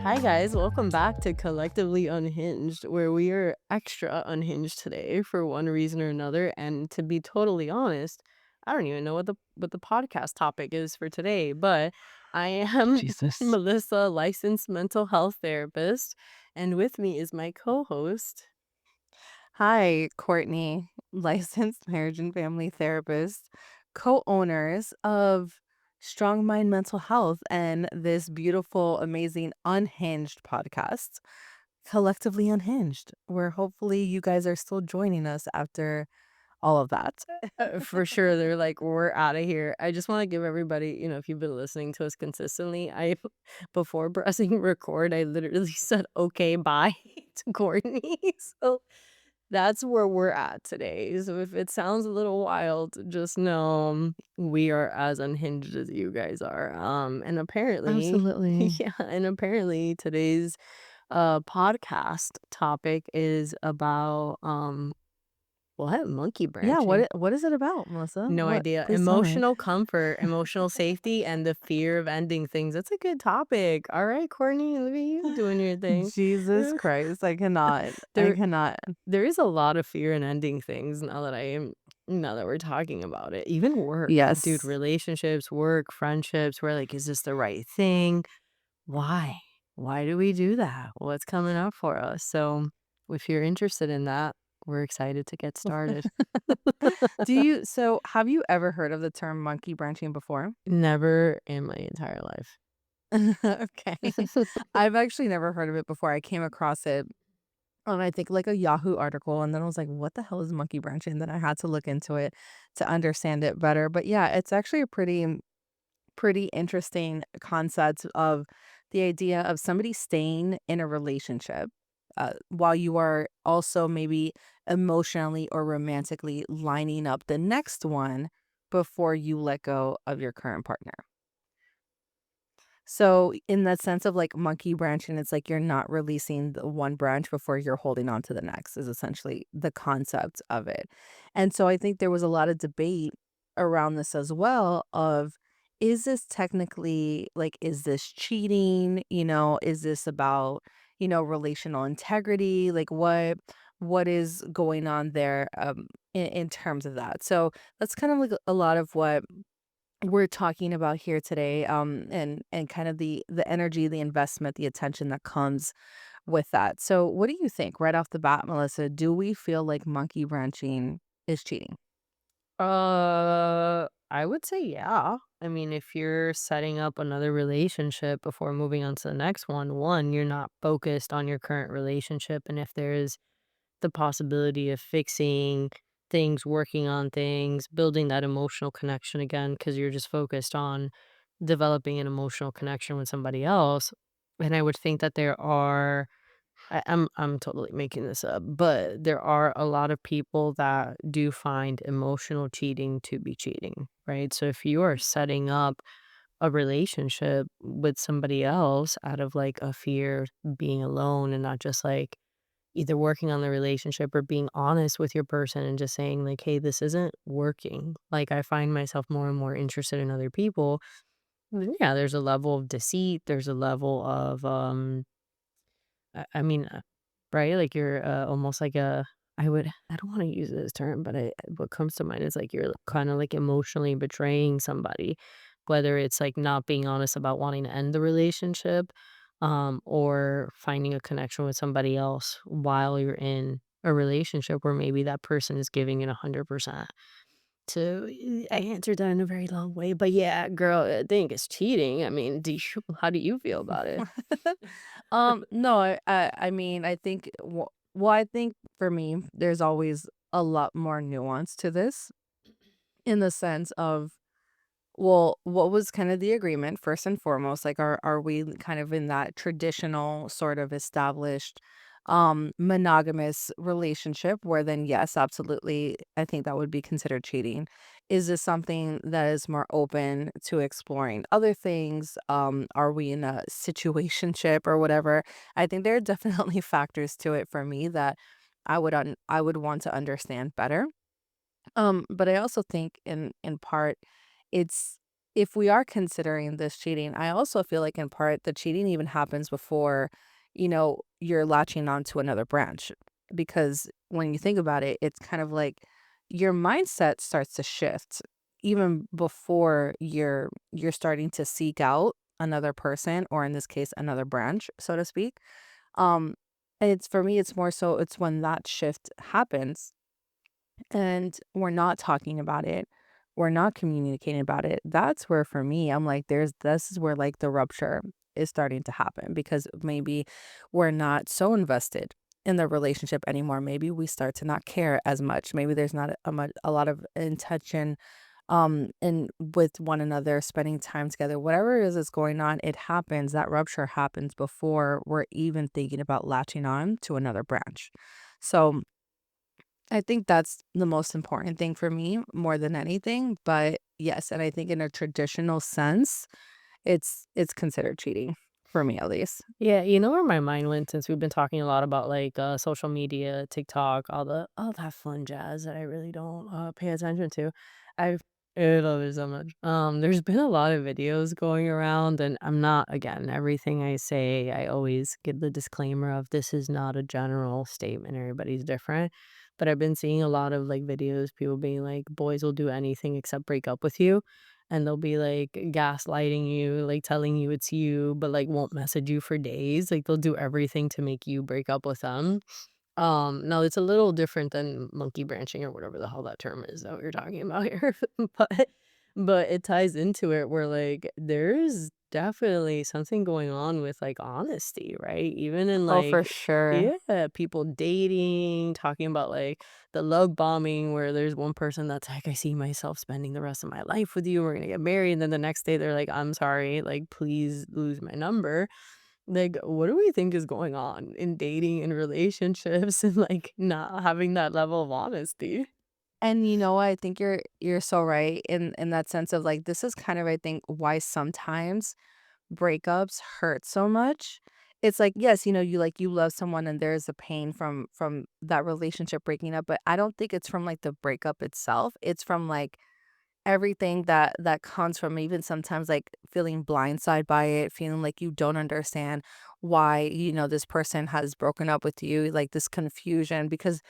Hi, guys. Welcome back to Collectively Unhinged, where we are extra unhinged today for one reason or another. And to be totally honest, I don't even know what the podcast topic is for today, but I am Jesus. Melissa, licensed mental health therapist, and with me is my co-host. Hi, Courtney, licensed marriage and family therapist, co-owners of Strong Mind Mental Health and this beautiful, amazing, unhinged podcast, Collectively Unhinged, where hopefully you guys are still joining us after all of that. For sure, they're like, we're out of here. I just want to give everybody, if you've been listening to us consistently, before pressing record, I literally said, okay, bye to Courtney. So that's where we're at today. So if it sounds a little wild, just know we are as unhinged as you guys are. And apparently, Absolutely. yeah, and apparently today's podcast topic is about what? Monkey Yeah, branching. what is it about, Melissa? No What? idea. Please tell me. Emotional comfort, emotional safety, and the fear of ending things. That's a good topic. All right, Courtney, look at you doing your thing. Jesus Christ, I cannot. I There cannot. there is a lot of fear in ending things now that we're talking about it. Even work, dude, Yes. relationships, work, friendships, we're like, is this the right thing? Why? Why do we do that? What's coming up for us? So if you're interested in that, we're excited to get started. Have you ever heard of the term monkey branching before? Never in my entire life. Okay. I've actually never heard of it before. I came across it on, I think, like a Yahoo article, and then I was like, what the hell is monkey branching? Then I had to look into it to understand it better. But yeah, it's actually a pretty interesting concept of the idea of somebody staying in a relationship while you are also maybe emotionally or romantically lining up the next one before you let go of your current partner. So, in that sense of like monkey branching, it's like you're not releasing the one branch before you're holding on to the next, is essentially the concept of it. And so, I think there was a lot of debate around this as well of, is this technically like, is this cheating? Is this about, relational integrity? Like what is going on there in terms of that? So that's kind of like a lot of what we're talking about here today, and kind of the energy, the investment, the attention that comes with that. So what do you think right off the bat, Melissa? Do we feel like monkey branching is cheating? I would say yeah. I mean, if you're setting up another relationship before moving on to the next one, you're not focused on your current relationship. And if there's the possibility of fixing things, working on things, building that emotional connection again, because you're just focused on developing an emotional connection with somebody else. And I would think that I'm totally making this up, but there are a lot of people that do find emotional cheating to be cheating, right? So if you are setting up a relationship with somebody else out of like a fear of being alone and not just like either working on the relationship or being honest with your person and just saying like, hey, this isn't working. Like I find myself more and more interested in other people. Yeah, there's a level of deceit, there's a level of I mean, right? Like you're almost like I don't want to use this term, but what comes to mind is like you're kind of like emotionally betraying somebody, whether it's like not being honest about wanting to end the relationship, or finding a connection with somebody else while you're in a relationship where maybe that person is giving it 100%. So I answered that in a very long way, but yeah, girl, I think it's cheating. I mean, how do you feel about it? No, I mean, I think, well, I think for me, there's always a lot more nuance to this in the sense of, well, what was kind of the agreement first and foremost? Like, are we kind of in that traditional sort of established monogamous relationship where then yes, absolutely, I think that would be considered cheating. Is this something that is more open to exploring other things? Are we in a situationship or whatever? I think there are definitely factors to it for me that I would want to understand better. But I also think in part it's if we are considering this cheating, I also feel like in part the cheating even happens before, you're latching on to another branch. Because when you think about it, it's kind of like your mindset starts to shift even before you're starting to seek out another person, or in this case another branch, so to speak. Um and it's for me, it's more so it's when that shift happens and we're not talking about it, we're not communicating about it. That's where for me, I'm like, this is where like the rupture is starting to happen, because maybe we're not so invested in the relationship anymore. Maybe we start to not care as much. Maybe there's not a lot of intention and with one another, spending time together. Whatever it is that's going on, it happens. That rupture happens before we're even thinking about latching on to another branch. So I think that's the most important thing for me more than anything, but yes, and I think in a traditional sense, it's considered cheating, for me at least. Yeah, you know where my mind went since we've been talking a lot about like social media, TikTok, all that fun jazz that I really don't pay attention to. I've I love it so much. There's been a lot of videos going around, and I'm not, again, everything I say, I always give the disclaimer of this is not a general statement. Everybody's different. But I've been seeing a lot of like videos, people being like, boys will do anything except break up with you, and they'll be, like, gaslighting you, like, telling you it's you, but, like, won't message you for days, like, they'll do everything to make you break up with them. Now it's a little different than monkey branching or whatever the hell that term is that we're talking about here, but it ties into it where, like, there's definitely something going on with, like, honesty, right? Even in, Oh, for like, sure. yeah, people dating, talking about, like, the love bombing where there's one person that's like, "I see myself spending the rest of my life with you, we're gonna get married," and then the next day they're like, "I'm sorry, like, please lose my number." Like, what do we think is going on in dating and relationships and, like, not having that level of honesty? And you know what? I think you're so right in that sense of like this is kind of I think why sometimes breakups hurt so much. It's like, yes, you love someone and there's a pain from that relationship breaking up, but I don't think it's from like the breakup itself. It's from like everything that comes from even sometimes, like, feeling blindsided by it, feeling like you don't understand why, this person has broken up with you, like, this confusion because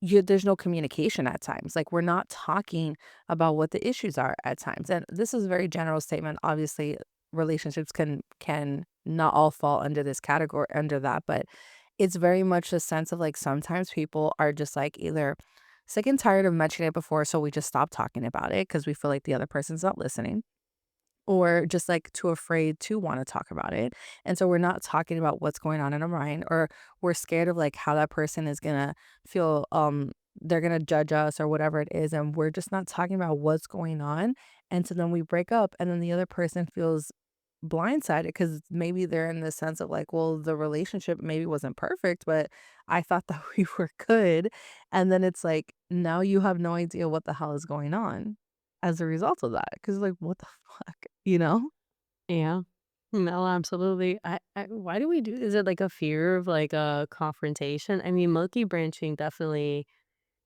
there's no communication at times, like, we're not talking about what the issues are at times, and this is a very general statement, obviously, relationships can not all fall under this category under that, but it's very much a sense of, like, sometimes people are just, like, either sick and tired of mentioning it before, so we just stop talking about it because we feel like the other person's not listening, or just, like, too afraid to wanna talk about it, and so we're not talking about what's going on in our mind, or we're scared of, like, how that person is gonna feel, they're gonna judge us or whatever it is, and we're just not talking about what's going on, and so then we break up, and then the other person feels blindsided because maybe they're in the sense of, like, "Well, the relationship maybe wasn't perfect, but I thought that we were good," and then it's like, now you have no idea what the hell is going on as a result of that, because like, "What the fuck?" You know? Yeah. No, absolutely. Why do we do is it like a fear of like a confrontation? I mean, monkey branching definitely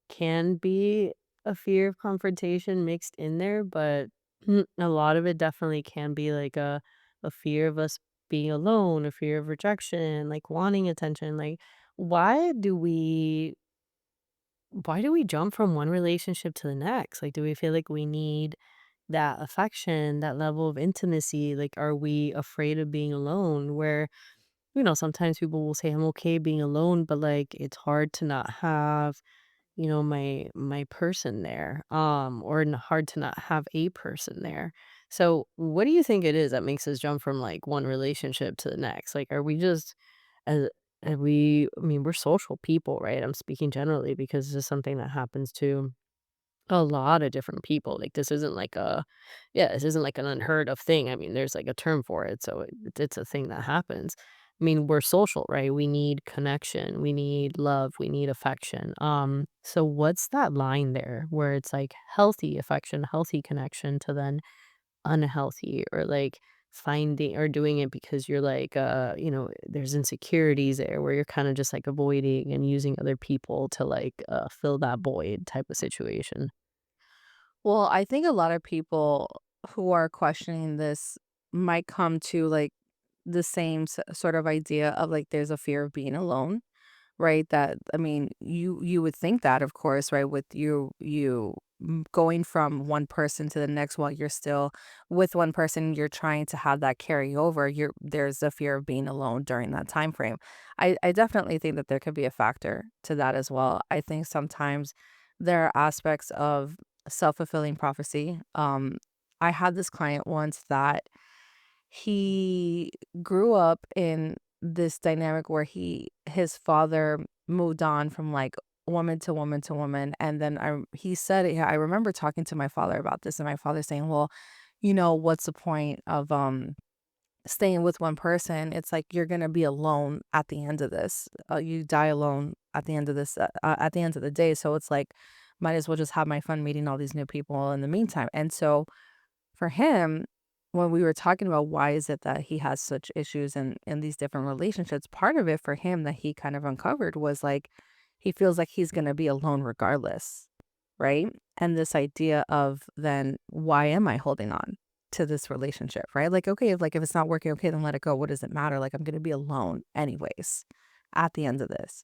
can be a fear of confrontation mixed in there, but a lot of it definitely can be like a fear of us being alone, a fear of rejection, like wanting attention. Like, why do we why do we jump from one relationship to the next? Like, do we feel like we need that affection, that level of intimacy? Like, are we afraid of being alone? Where, sometimes people will say, I'm okay being alone, but like it's hard to not have, my person there. Or hard to not have a person there. So what do you think it is that makes us jump from like one relationship to the next? Like, are we just as I mean, we're social people, right? I'm speaking generally because this is something that happens to a lot of different people. Like, this isn't like this isn't like an unheard of thing. I mean, there's like a term for it. So it's a thing that happens. I mean, we're social, right? We need connection, we need love, we need affection. So what's that line there where it's like healthy affection, healthy connection to then unhealthy, or like finding or doing it because you're like there's insecurities there where you're kind of just like avoiding and using other people to like fill that void type of situation. Well, I think a lot of people who are questioning this might come to like the same sort of idea of like there's a fear of being alone, right? That I mean, you would think that, of course, right? With going from one person to the next while you're still with one person, you're trying to have that carry over. There's a fear of being alone during that time frame. I definitely think that there could be a factor to that as well. I think sometimes there are aspects of self-fulfilling prophecy. I had this client once that he grew up in this dynamic where his father moved on from, like, woman to woman to woman, and then he said yeah, I remember talking to my father about this, and my father saying, "Well, what's the point of, staying with one person? It's like you're gonna be alone at the end of this. You die alone at the end of this, at the end of the day, so it's like, might as well just have my fun meeting all these new people in the meantime." And so for him, when we were talking about why is it that he has such issues in these different relationships, part of it for him that he kind of uncovered was like he feels like he's going to be alone regardless, right? And this idea of then why am I holding on to this relationship, right? Like okay, if it's not working, okay, then let it go. What does it matter? Like I'm going to be alone anyways at the end of this.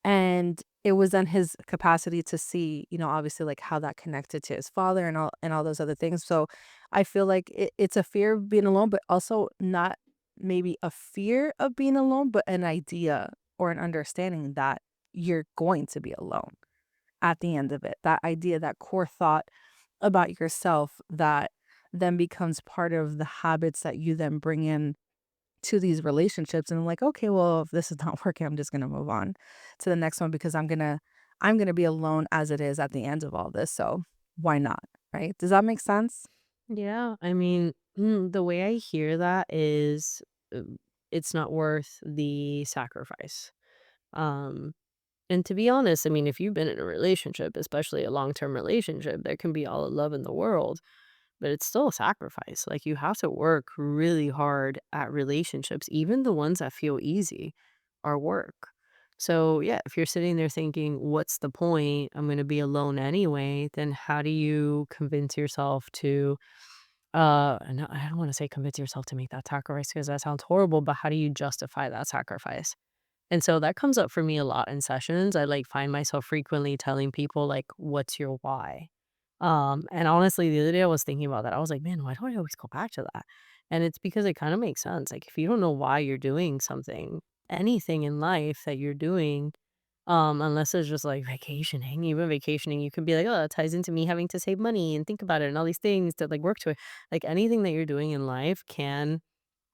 And it was in his capacity to see, obviously, like, how that connected to his father and all those other things. So, I feel like it's a fear of being alone, but also not maybe a fear of being alone, but an idea or an understanding that you're going to be alone at the end of it. That idea, that core thought about yourself that then becomes part of the habits that you then bring in to these relationships and I'm like, "Okay, well, if this is not working, I'm just gonna move on to the next one because I'm gonna be alone as it is at the end of all this, so why not?" Right? Does that make sense? Yeah, I mean, the way I hear that is, it's not worth the sacrifice. Um, and to be honest, I mean, if you've been in a relationship, especially a long-term relationship, there can be all the love in the world, but it's still a sacrifice. Like, you have to work really hard at relationships, even the ones that feel easy are work. So, yeah, if you're sitting there thinking, "What's the point? I'm gonna be alone anyway," then how do you convince yourself to no, I don't wanna say convince yourself to make that sacrifice because that sounds horrible, but how do you justify that sacrifice? And so that comes up for me a lot in sessions. I, like, find myself frequently telling people, like, "What's your why?" And honestly, the other day I was thinking about that. I was like, "Man, why do I always go back to that?" And it's because it kinda makes sense. Like, if you don't know why you're doing something, anything in life that you're doing, unless it's just, like, vacationing, even vacationing, you can be like, "Oh, that ties into me having to save money and think about it and all these things that, like, work to it." Like, anything that you're doing in life can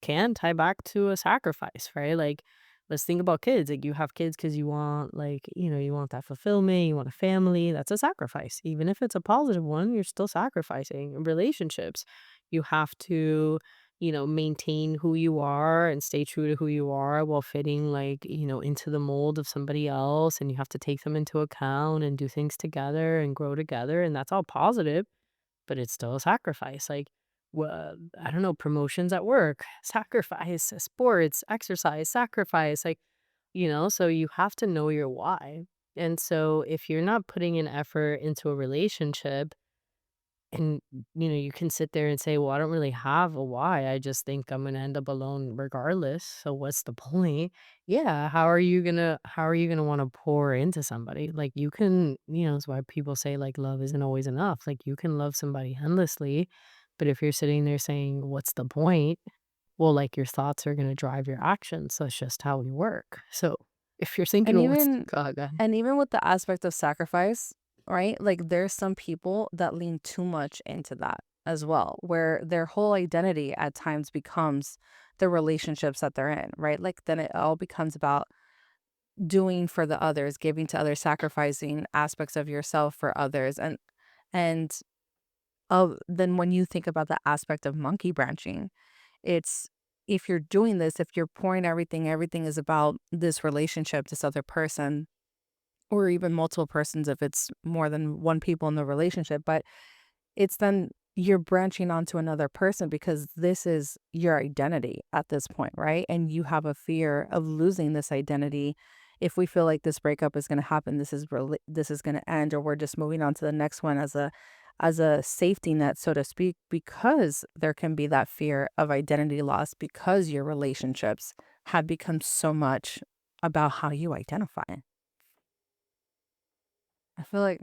tie back to a sacrifice, right? Like, let's think about kids. Like, you have kids because you want, like, you want that fulfillment, you want a family. That's a sacrifice. Even if it's a positive one, you're still sacrificing. In relationships, you have to, maintain who you are and stay true to who you are while fitting, like, into the mold of somebody else. And you have to take them into account and do things together and grow together. And that's all positive, but it's still a sacrifice. Like, I don't know, promotions at work, sacrifice, sports, exercise, sacrifice. Like, so you have to know your why. And so if you're not putting an effort into a relationship and, you can sit there and say, well, I don't really have a why. I just think I'm going to end up alone regardless. So what's the point? Yeah. How are you going to want to pour into somebody? Like, you can, it's why people say like love isn't always enough. Like, you can love somebody endlessly. But if you're sitting there saying, what's the point? Well, like, your thoughts are going to drive your actions. That's just how we work. So if you're thinking, And well, what's, even go ahead. and even with the aspect of sacrifice, right? Like there's some people that lean too much into that as well, where their whole identity at times becomes the relationships that they're in, right? Like then it all becomes about doing for the others, giving to others, sacrificing aspects of yourself for others. And then when you think about the aspect of monkey branching, it's if you're doing this, if you're pouring everything is about this relationship, this other person, or even multiple persons if it's more than one people in the relationship, but it's then you're branching onto another person because this is your identity at this point, right? And you have a fear of losing this identity. If we feel like this breakup is going to happen, this is going to end, or we're just moving on to the next one as a safety net, so to speak, because there can be that fear of identity loss because your relationships have become so much about how you identify. I feel like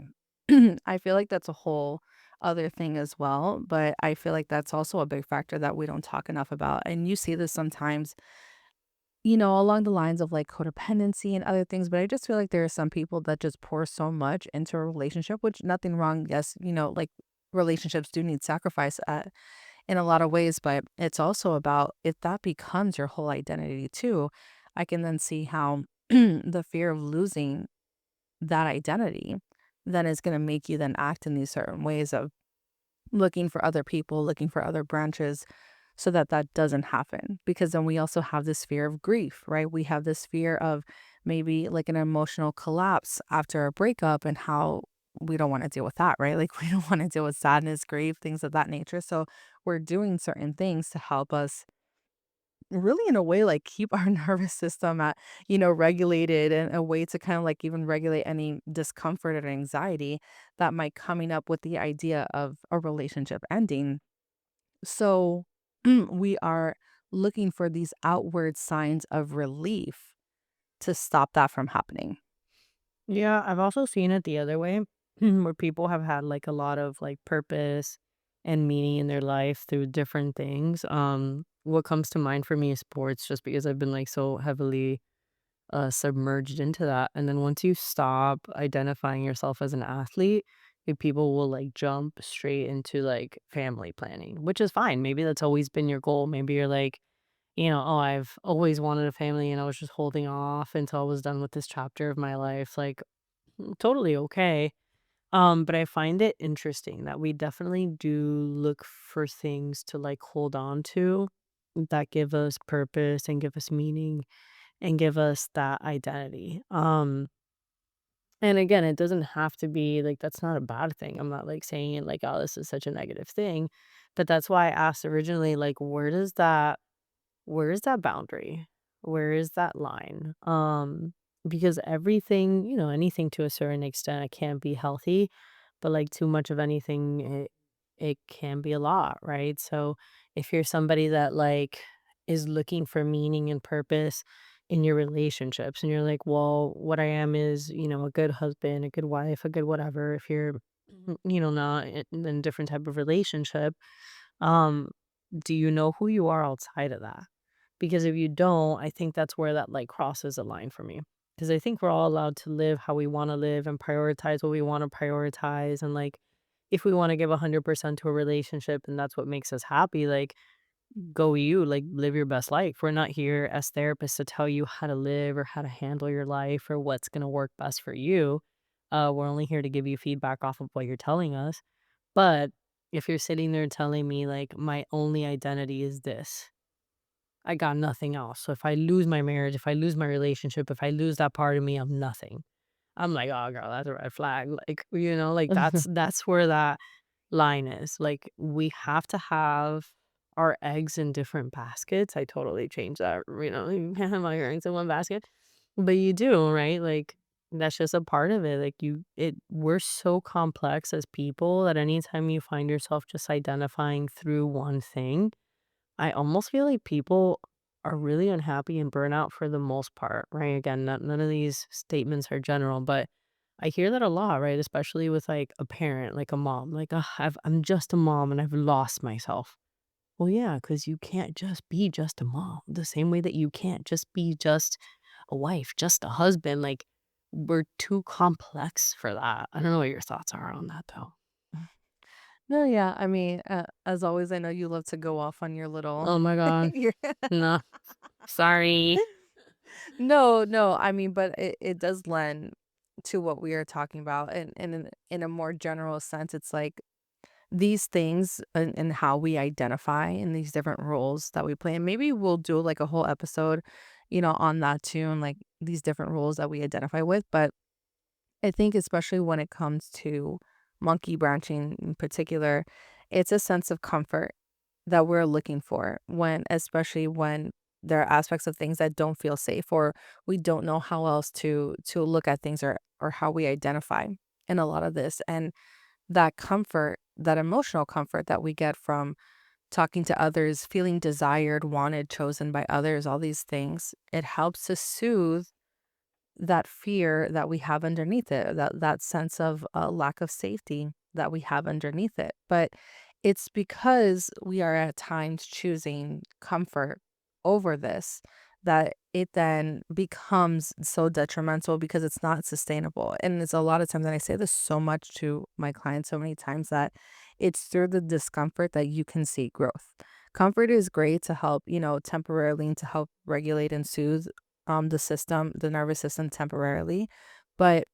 I feel like that's a whole other thing as well, but I feel like that's also a big factor that we don't talk enough about. And you see this sometimes, along the lines of like codependency and other things, but I just feel like there are some people that just pour so much into a relationship, which nothing wrong. Yes, like relationships do need sacrifice in a lot of ways, but it's also about if that becomes your whole identity too, I can then see how the fear of losing that identity then is going to make you then act in these certain ways of looking for other people, looking for other branches so that that doesn't happen. Because then we also have this fear of grief, right? We have this fear of maybe like an emotional collapse after a breakup and how we don't want to deal with that, right? Like we don't want to deal with sadness, grief, things of that nature. So we're doing certain things to help us really in a way like keep our nervous system at regulated and a way to kind of like even regulate any discomfort or anxiety that might coming up with the idea of a relationship ending. So we are looking for these outward signs of relief to stop that from happening. Yeah, I've also seen it the other way, where people have had like a lot of like purpose and meaning in their life through different things. What comes to mind for me is sports, just because I've been like so heavily submerged into that. And then once you stop identifying yourself as an athlete, people will like jump straight into like family planning, which is fine. Maybe that's always been your goal. Maybe you're like, oh, I've always wanted a family and I was just holding off until I was done with this chapter of my life. Like, totally okay. But I find it interesting that we definitely do look for things to like hold on to that give us purpose and give us meaning and give us that identity. And again, it doesn't have to be like that's not a bad thing. I'm not like saying it like, oh, this is such a negative thing. But that's why I asked originally, like, where is that boundary? Where is that line? Because everything, anything to a certain extent, it can be healthy, but like too much of anything, it can be a lot, right? So if you're somebody that like is looking for meaning and purpose in your relationships, and you're like, well, what I am is, a good husband, a good wife, a good whatever. If you're, not in a different type of relationship, um, do you know who you are outside of that? Because if you don't, I think that's where that, like, crosses a line for me. Because I think we're all allowed to live how we wanna live and prioritize what we wanna prioritize, and, like, if we wanna give 100% to a relationship and that's what makes us happy, like, go you, like, live your best life. We're not here as therapists to tell you how to live or how to handle your life or what's gonna work best for you. We're only here to give you feedback off of what you're telling us. But if you're sitting there telling me, like, "My only identity is this," I got nothing else. So if I lose my marriage, if I lose my relationship, if I lose that part of me, I'm nothing. I'm like, "Oh, girl, that's a red flag." Like, like that's where that line is. Like, we have to have our eggs in different baskets. I totally changed that, you can't have all your eggs in one basket. But you do, right? Like, that's just a part of it. Like, we're so complex as people that anytime you find yourself just identifying through one thing, I almost feel like people are really unhappy and burnout for the most part, right? Again, none of these statements are general, but I hear that a lot, right? Especially with like a parent, like a mom, like, "Ugh, I'm just a mom and I've lost myself." Well, yeah, because you can't just be just a mom, the same way that you can't just be just a wife, just a husband. Like, we're too complex for that. I don't know what your thoughts are on that, though. No, yeah, I mean, as always, I know you love to go off on your little Oh my gosh. your No, sorry. No, no, I mean, but it does lend to what we are talking about, and in a more general sense, it's like these things and how we identify in these different roles that we play, and maybe we'll do like a whole episode, on that too, and like these different roles that we identify with. But I think especially when it comes to monkey branching in particular, it's a sense of comfort that we're looking for when especially when there are aspects of things that don't feel safe or we don't know how else to look at things or how we identify in a lot of this. And that comfort, that emotional comfort that we get from talking to others, feeling desired, wanted, chosen by others, all these things, it helps to soothe that fear that we have underneath it, that sense of lack of safety that we have underneath it. But it's because we are at times choosing comfort over this that it then becomes so detrimental because it's not sustainable. And it's a lot of times, and I say this so much to my clients so many times, that it's through the discomfort that you can see growth. Comfort is great to help, temporarily, and to help regulate and soothe the nervous system temporarily, but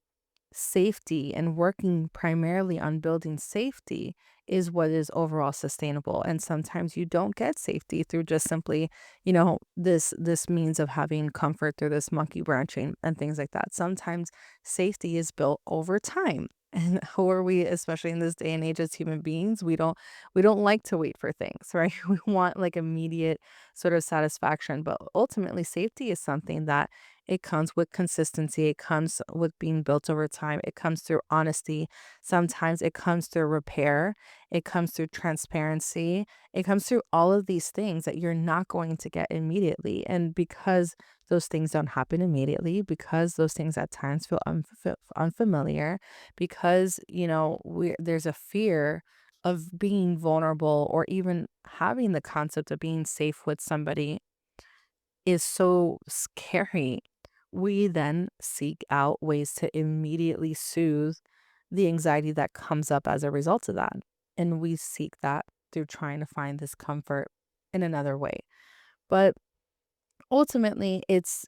safety and working primarily on building safety is what is overall sustainable. And sometimes you don't get safety through just simply, this means of having comfort through this monkey branching and things like that. Sometimes safety is built over time. And who are we, especially in this day and age as human beings? We don't like to wait for things, right? We want like immediate sort of satisfaction. But ultimately safety is something that it comes with consistency. It comes with being built over time. It comes through honesty. Sometimes it comes through repair. It comes through transparency. It comes through all of these things that you're not going to get immediately. And because those things don't happen immediately, because those things at times feel unfamiliar, because, there's a fear of being vulnerable or even having the concept of being safe with somebody is so scary, we then seek out ways to immediately soothe the anxiety that comes up as a result of that. And we seek that through trying to find this comfort in another way. But ultimately, it's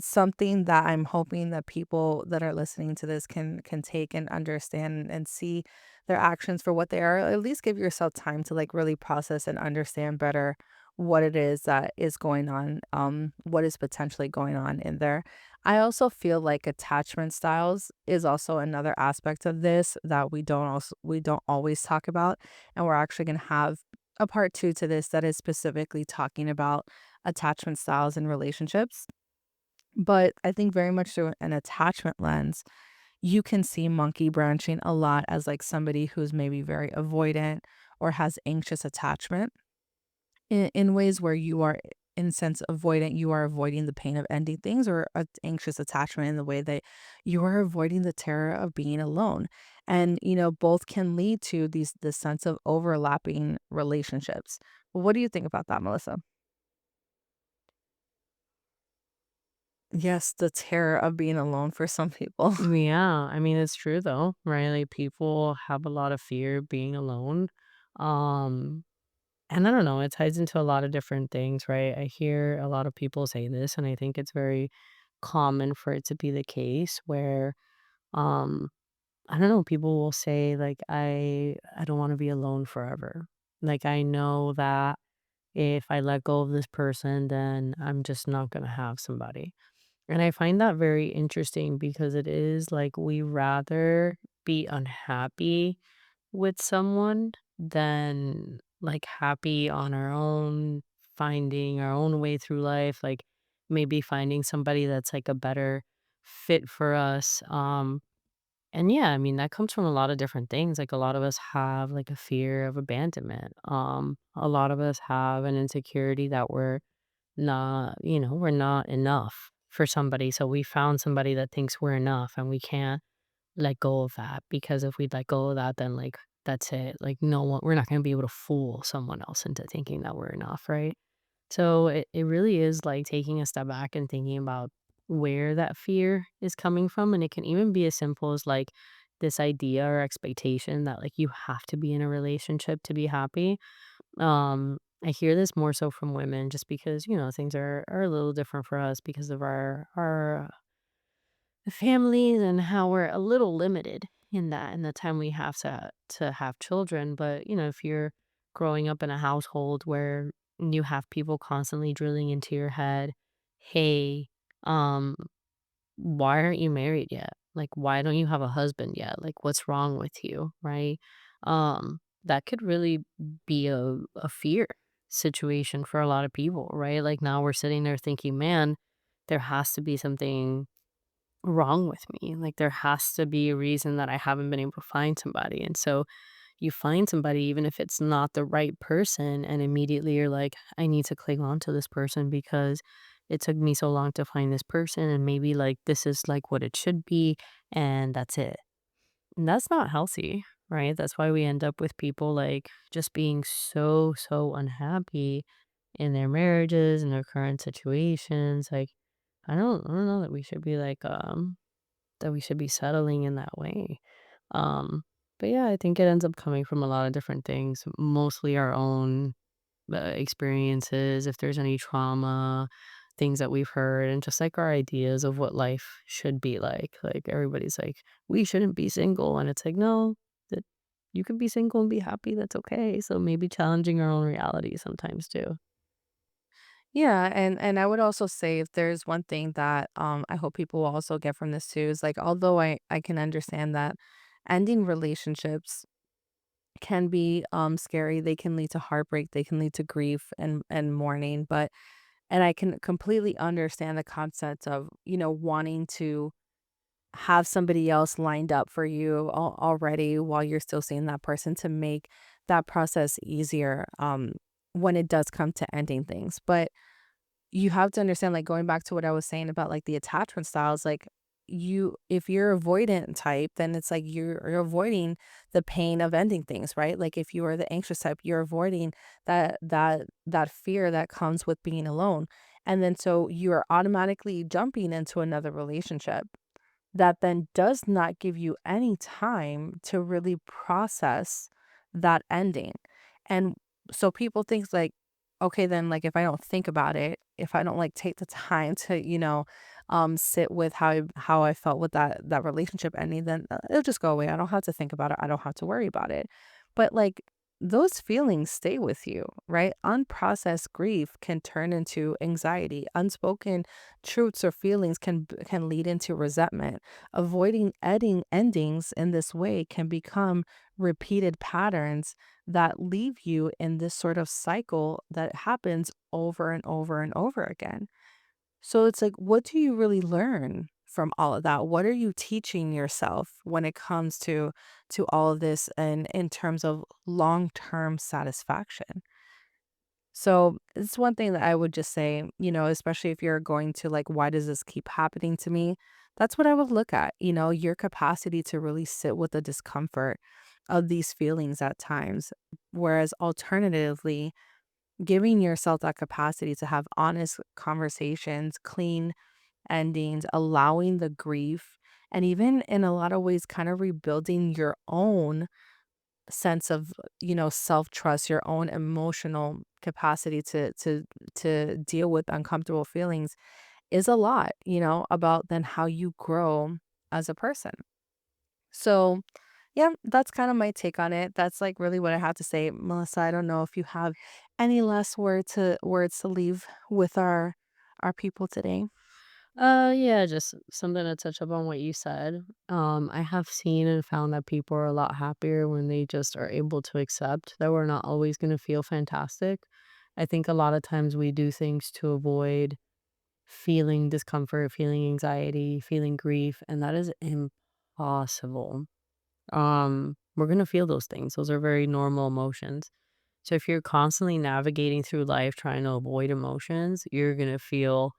something that I'm hoping that people that are listening to this can take and understand and see their actions for what they are. At least give yourself time to like really process and understand better what it is that is going on, what is potentially going on in there. I also feel like attachment styles is also another aspect of this that we don't always talk about. And we're actually gonna have a part two to this that is specifically talking about attachment styles in relationships. But I think very much through an attachment lens, you can see monkey branching a lot as like somebody who's maybe very avoidant or has anxious attachment in ways where you are in a sense avoidant, you are avoiding the pain of ending things, or a anxious attachment in the way that you are avoiding the terror of being alone. And both can lead to this sense of overlapping relationships. What do you think about that, Melissa? Yes, the terror of being alone for some people. Yeah, I mean, it's true though, right? Like people have a lot of fear being alone. Um, and I don't know, it ties into a lot of different things, right? I hear a lot of people say this, and I think it's very common for it to be the case where, um, I don't know, people will say like, I don't want to be alone forever. Like I know that if I let go of this person, then I'm just not gonna have somebody. And I find that very interesting because it is like we rather be unhappy with someone than like happy on our own, finding our own way through life, like maybe finding somebody that's like a better fit for us. And yeah, I mean that comes from a lot of different things. Like a lot of us have like a fear of abandonment. A lot of us have an insecurity that we're not enough for somebody. So we found somebody that thinks we're enough and we can't let go of that because if we let go of that, then like that's it. Like no one, we're not going to be able to fool someone else into thinking that we're enough. Right. So it really is like taking a step back and thinking about where that fear is coming from. And it can even be as simple as like this idea or expectation that like you have to be in a relationship to be happy. I hear this more so from women just because, things are a little different for us because of our families and how we're a little limited in that and the time we have to have children. But, if you're growing up in a household where you have people constantly drilling into your head, hey, um, why aren't you married yet? Like, why don't you have a husband yet? Like, what's wrong with you? Right? That could really be a fear situation for a lot of people, right? Like, now we're sitting there thinking, man, there has to be something wrong with me. Like, there has to be a reason that I haven't been able to find somebody. And so you find somebody, even if it's not the right person, and immediately you're like, I need to cling on to this person because it took me so long to find this person. And maybe like this is like what it should be. And that's it. And that's not healthy, right? That's why we end up with people like just being so, so unhappy in their marriages and their current situations. Like, I don't know that we should be like, that we should be settling in that way. Um, but yeah, I think it ends up coming from a lot of different things, mostly our own experiences, if there's any trauma, things that we've heard, and just like our ideas of what life should be like. Like everybody's like, we shouldn't be single. And it's like, no, that you can be single and be happy. That's okay. So maybe challenging our own reality sometimes too. Yeah, and I would also say if there's one thing that I hope people will also get from this too is like although I can understand that ending relationships can be scary, they can lead to heartbreak, they can lead to grief and mourning, but and I can completely understand the concept of, wanting to have somebody else lined up for you already while you're still seeing that person to make that process easier when it does come to ending things. But you have to understand, like, going back to what I was saying about, like, the attachment styles, like, if you're avoidant type, then it's like you're avoiding the pain of ending things, right? Like, if you are the anxious type, you're avoiding that fear that comes with being alone. And then so you're automatically jumping into another relationship that then does not give you any time to really process that ending. And so people think like, okay, then like if I don't think about it, if I don't like take the time to, sit with how I felt with that relationship ending, then it'll just go away. I don't have to think about it. I don't have to worry about it. But like those feelings stay with you, right? Unprocessed grief can turn into anxiety. Unspoken truths or feelings can lead into resentment. Avoiding endings in this way can become repeated patterns that leave you in this sort of cycle that happens over and over and over again. So it's like, what do you really learn from all of that? What are you teaching yourself when it comes to all of this and in terms of long-term satisfaction? So it's one thing that I would just say, especially if you're going to like, why does this keep happening to me? That's what I would look at, your capacity to really sit with the discomfort of these feelings at times. Whereas alternatively, giving yourself that capacity to have honest conversations, clean endings, allowing the grief, and even in a lot of ways, kind of rebuilding your own sense of, self-trust, your own emotional capacity to deal with uncomfortable feelings is a lot, about then how you grow as a person. So, yeah, that's kind of my take on it. That's like really what I have to say. Melissa, I don't know if you have any last words to leave with our people today. Yeah, just something to touch up on what you said. I have seen and found that people are a lot happier when they just are able to accept that we're not always going to feel fantastic. I think a lot of times we do things to avoid feeling discomfort, feeling anxiety, feeling grief, and that is impossible. We're going to feel those things. Those are very normal emotions. So if you're constantly navigating through life trying to avoid emotions, you're going to feel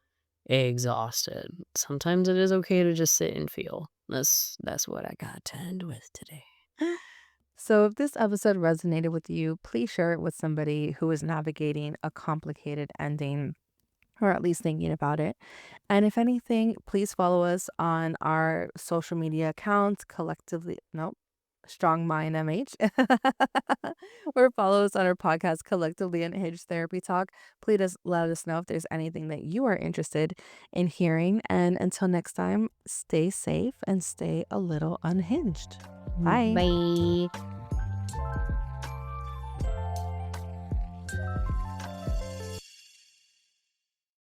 exhausted. Sometimes it is okay to just sit and feel. That's what I got to end with today. So, if this episode resonated with you, please share it with somebody who is navigating a complicated ending or at least thinking about it. And if anything, please follow us on our social media accounts, collectively, nope, Strong Mind MH, or follow us on our podcast, Collectively Unhinged Therapy Talk. Please let us know if there's anything that you are interested in hearing. And until next time, stay safe and stay a little unhinged. Bye. Bye.